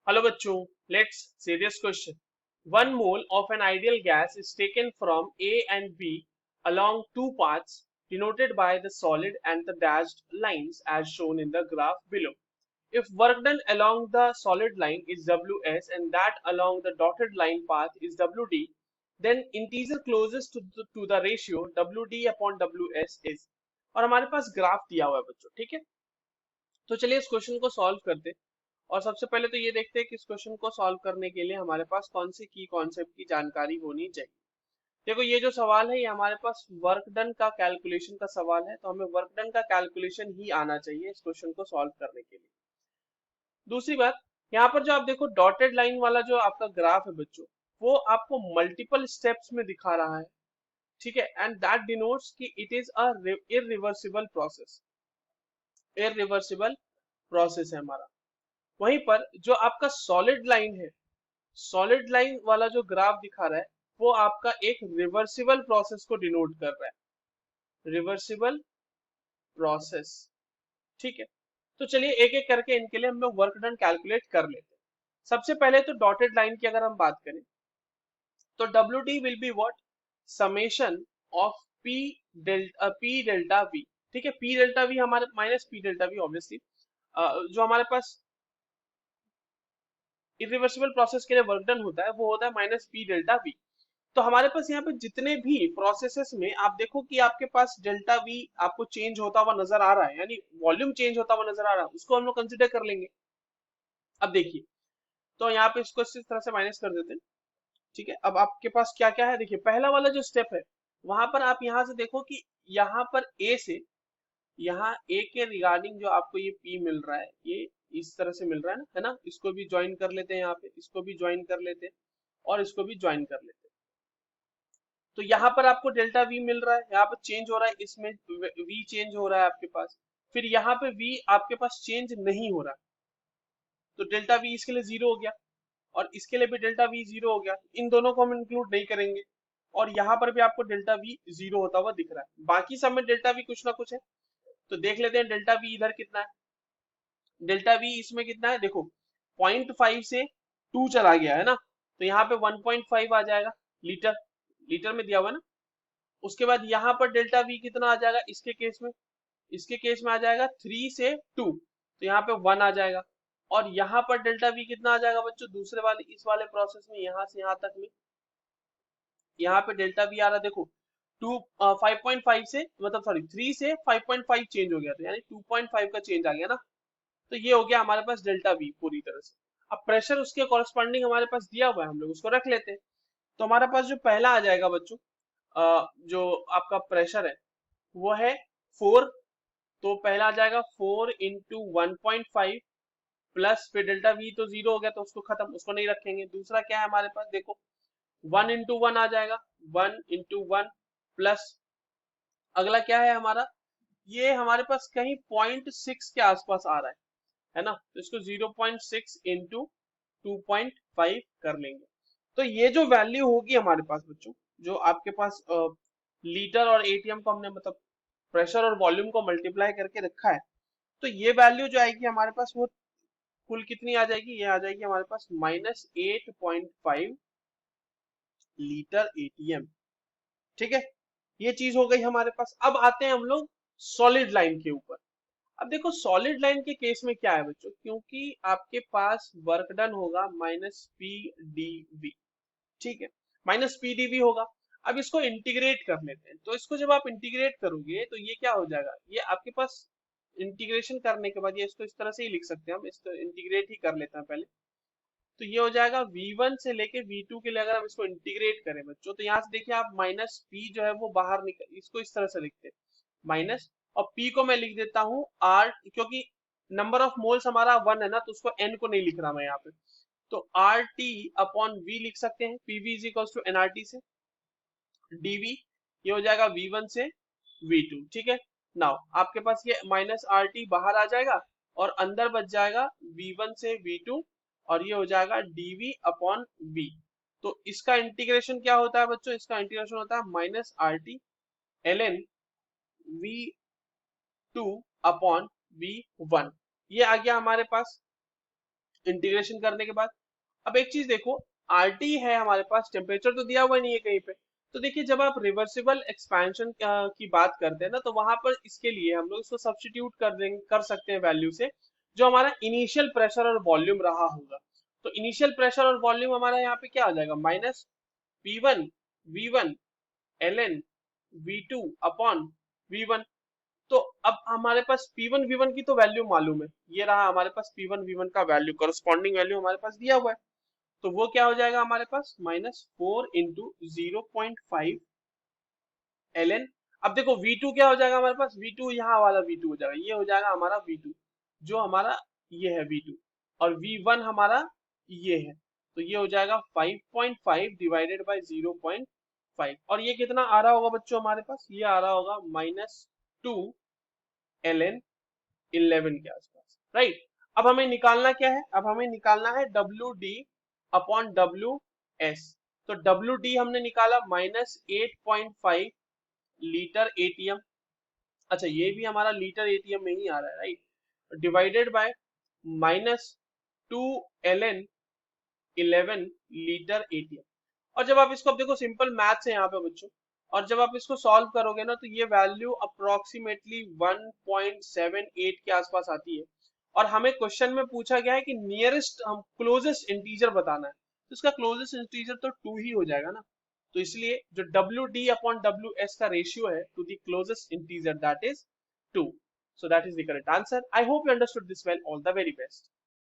Hello bachcho, let's see this question. 1 mole of an ideal gas is taken from A and B along two paths denoted by the solid and the dashed lines as shown in the graph below. If work done along the solid line is Ws and that along the dotted line path is Wd, then integer closest to the ratio Wd upon Ws is. और हमारे पास graph दिया हुआ है बच्चों, ठीक है। तो चलिए इस क्वेश्चन को सॉल्व करते हैं। और सबसे पहले तो ये देखते हैं कि इस क्वेश्चन को सॉल्व करने के लिए हमारे पास कौन सी की कॉन्सेप्ट की जानकारी होनी चाहिए। देखो ये जो सवाल है ये हमारे पास वर्क डन का कैलकुलेशन का सवाल है, तो हमें वर्क डन का कैलकुलेशन ही आना चाहिए इस क्वेश्चन को सॉल्व करने के लिए। दूसरी बात, यहाँ पर जो आप देखो डॉटेड लाइन वाला जो आपका ग्राफ है बच्चों, वो आपको मल्टीपल स्टेप्स में दिखा रहा है, ठीक है। एंड दैट डिनोट्स कि it is a irreversible process, irreversible process है हमारा। वहीं पर जो आपका सॉलिड लाइन है, सॉलिड लाइन वाला जो ग्राफ दिखा रहा है वो आपका एक रिवर्सिबल प्रोसेस को डिनोट कर रहा है, रिवर्सिबल प्रोसेस, ठीक है। तो चलिए एक एक करके इनके लिए हम लोग वर्क डन कैलकुलेट कर लेते हैं। सबसे पहले तो डॉटेड लाइन की अगर हम बात करें तो WD will be what, summation of P delta we, ठीक है। पी डेल्टा वी हमारे minus P delta we obviously, जो हमारे पास इरिवर्सिबल प्रोसेस के लिए वर्क डन होता है वो होता है माइनस पी डेल्टा वी। तो हमारे पास यहाँ पे जितने भी प्रोसेसेस में आप देखो कि आपके पास डेल्टा वी आपको चेंज होता हुआ नजर आ रहा है, यानी वॉल्यूम चेंज होता हुआ नजर आ रहा है, उसको हम लोग कंसिडर कर लेंगे। अब देखिए, तो यहाँ पे इसको इस तरह से माइनस कर देते हैं, ठीक है। अब आपके पास क्या क्या है, देखिए पहला वाला जो स्टेप है वहां पर आप यहाँ से देखो कि यहाँ पर ए से, यहाँ ए के रिगार्डिंग जो आपको ये पी मिल रहा है ये इस तरह से मिल रहा है ना, इसको भी ज्वाइन कर लेते हैं, यहाँ पे इसको भी ज्वाइन कर लेते हैं और इसको भी ज्वाइन कर लेते हैं। तो यहाँ पर आपको डेल्टा वी मिल रहा है, यहाँ पर चेंज हो रहा है, इसमें वी चेंज हो रहा है आपके पास, फिर यहाँ पे वी आपके पास चेंज नहीं हो रहा, तो डेल्टा वी इसके लिए जीरो हो गया और इसके लिए भी डेल्टा वी जीरो हो गया, इन दोनों को हम इंक्लूड नहीं करेंगे। और यहाँ पर भी आपको डेल्टा वी जीरो होता हुआ दिख रहा है, बाकी सब में डेल्टा वी कुछ ना कुछ है। तो देख लेते हैं डेल्टा वी इधर कितना है। डेल्टा वी इसमें कितना है, देखो 0.5 से 2 चला गया है ना, तो यहाँ पे 1.5 आ जाएगा लीटर, लीटर में दिया हुआ है ना। उसके बाद यहाँ पर डेल्टा वी कितना आ जाएगा इसके केस में, इसके केस में आ जाएगा 3 से 2, तो यहाँ पे 1 आ जाएगा। और यहाँ पर डेल्टा वी कितना आ जाएगा बच्चों दूसरे वाले इस वाले प्रोसेस में, यहाँ से यहाँ तक में, यहाँ पे डेल्टा वी आ रहा है देखो 5.5 से, मतलब सॉरी 3 से 5.5 चेंज हो गया, तो यानी 2.5 का चेंज आ गया ना। तो ये हो गया हमारे पास डेल्टा वी पूरी तरह से। अब प्रेशर उसके कॉरस्पॉन्डिंग हमारे पास दिया हुआ है, हम लोग उसको रख लेते हैं। तो हमारे पास जो पहला आ जाएगा बच्चों, जो आपका प्रेशर है वो है 4, तो पहला आ जाएगा 4 इंटू 1.5 प्लस, फिर डेल्टा वी तो जीरो हो गया तो उसको खत्म, उसको नहीं रखेंगे। दूसरा क्या है हमारे पास देखो 1 इंटू 1 आ जाएगा, 1 इंटू 1 प्लस, अगला क्या है हमारा, ये हमारे पास कहीं 0.6 के आसपास आ रहा है ना, तो इसको 0.6 इंटू 2.5 कर लेंगे। तो ये जो वैल्यू होगी हमारे पास बच्चों, जो आपके पास लीटर और एटीएम को हमने मतलब प्रेशर और वॉल्यूम को मल्टीप्लाई करके रखा है, तो ये वैल्यू जो आएगी हमारे पास वो कुल कितनी आ जाएगी, ये आ जाएगी हमारे पास -8.5 लीटर एटीएम, ठीक है। ये चीज हो गई हमारे पास। अब आते हैं हम लोग सॉलिड लाइन के ऊपर। अब देखो सॉलिड लाइन के केस में क्या है बच्चों, क्योंकि आपके पास वर्क डन होगा -PdV, ठीक है, -PdV होगा। अब इसको इंटीग्रेट कर लेते हैं, तो इसको जब आप इंटीग्रेट करोगे तो ये क्या हो जाएगा, ये आपके पास इंटीग्रेशन करने के बाद ये इसको इस तरह से ही लिख सकते हैं हम, इसको इंटीग्रेट ही कर लेते हैं पहले। तो ये हो जाएगा V1 से लेके V2 के लिए अगर हम इसको इंटीग्रेट करें बच्चों, तो यहाँ से देखिए आप -P जो है वो बाहर निकल, इसको इस तरह से लिखते हैं माइनस, और P को मैं लिख देता हूँ R, क्योंकि नंबर ऑफ मोल्स हमारा 1 है ना, तो उसको N को नहीं लिख रहा मैं यहाँ पे, तो RT अपॉन V लिख सकते हैं, PV is equal to NRT से DV, ये हो जाएगा V1 से V2, ठीक है। नाउ आपके पास ये -RT बाहर आ जाएगा और अंदर बच जाएगा V1 से V2, और ये हो जाएगा DV अपॉन V। तो इसका इंटीग्रेशन क्या होता है बच्चों, इसका इंटीग्रेशन होता है -RT ln V2 upon V1, ये आ गया हमारे पास। इंटीग्रेशन करने के बाद अब एक चीज देखो, आरटी है हमारे पास, टेम्परेचर तो दिया हुआ नहीं है कहीं पे। तो देखिए जब आप रिवर्सिबल एक्सपेंशन की बात करते हैं ना, तो वहां पर इसके लिए हम लोग इसको सब्स्टिट्यूट कर देंगे, कर सकते हैं वैल्यू से, जो हमारा इनिशियल प्रेशर और वॉल्यूम रहा होगा। तो इनिशियल प्रेशर और वॉल्यूम हमारा यहाँ पे क्या आ जाएगा, minus P1 V1 ln V2 upon V1। तो अब हमारे पास P1 V1 की तो वैल्यू मालूम है, ये रहा हमारे पास P1 V1 का वैल्यू, करस्पॉन्डिंग वैल्यू हमारे पास दिया हुआ है। तो वो क्या हो जाएगा हमारे पास, -4 × 0.5 ln। अब देखो V2 क्या हो जाएगा हमारे पास, V2 यहाँ वाला V2 हो जाएगा, ये हो जाएगा हमारा V2, जो हमारा ये है V2, और V1 हमारा ये है, तो ये हो जाएगा 5.5 डिवाइडेड बाई 0.5। और ये कितना आ रहा होगा बच्चों हमारे पास, ये आ रहा होगा -2 ln 11 के आसपास, राइट। अब हमें निकालना क्या है, अब हमें निकालना है WD अपॉन WS। तो WD हमने निकाला -8.5 लीटर एटीएम, अच्छा ये भी हमारा लीटर एटीएम में ही आ रहा है, right, divided by -2 ln 11 litre ATM. और जब आप इसको, अब देखो सिंपल मैथ्स है यहाँ पे बच्चों, और जब आप इसको सॉल्व करोगे ना, तो ये वैल्यू अप्रोक्सीमेटली 1.78 के आसपास आती है। और हमें क्वेश्चन में पूछा गया है कि नियरेस्ट, हम क्लोजेस्ट इंटीजर बताना है, तो इसका क्लोजेस्ट इंटीजर तो 2 ही हो जाएगा ना। तो इसलिए जो WD अपॉन WS का रेशियो है to the closest integer, that is 2। So that is the correct answer. I hope you understood this well. All the very best.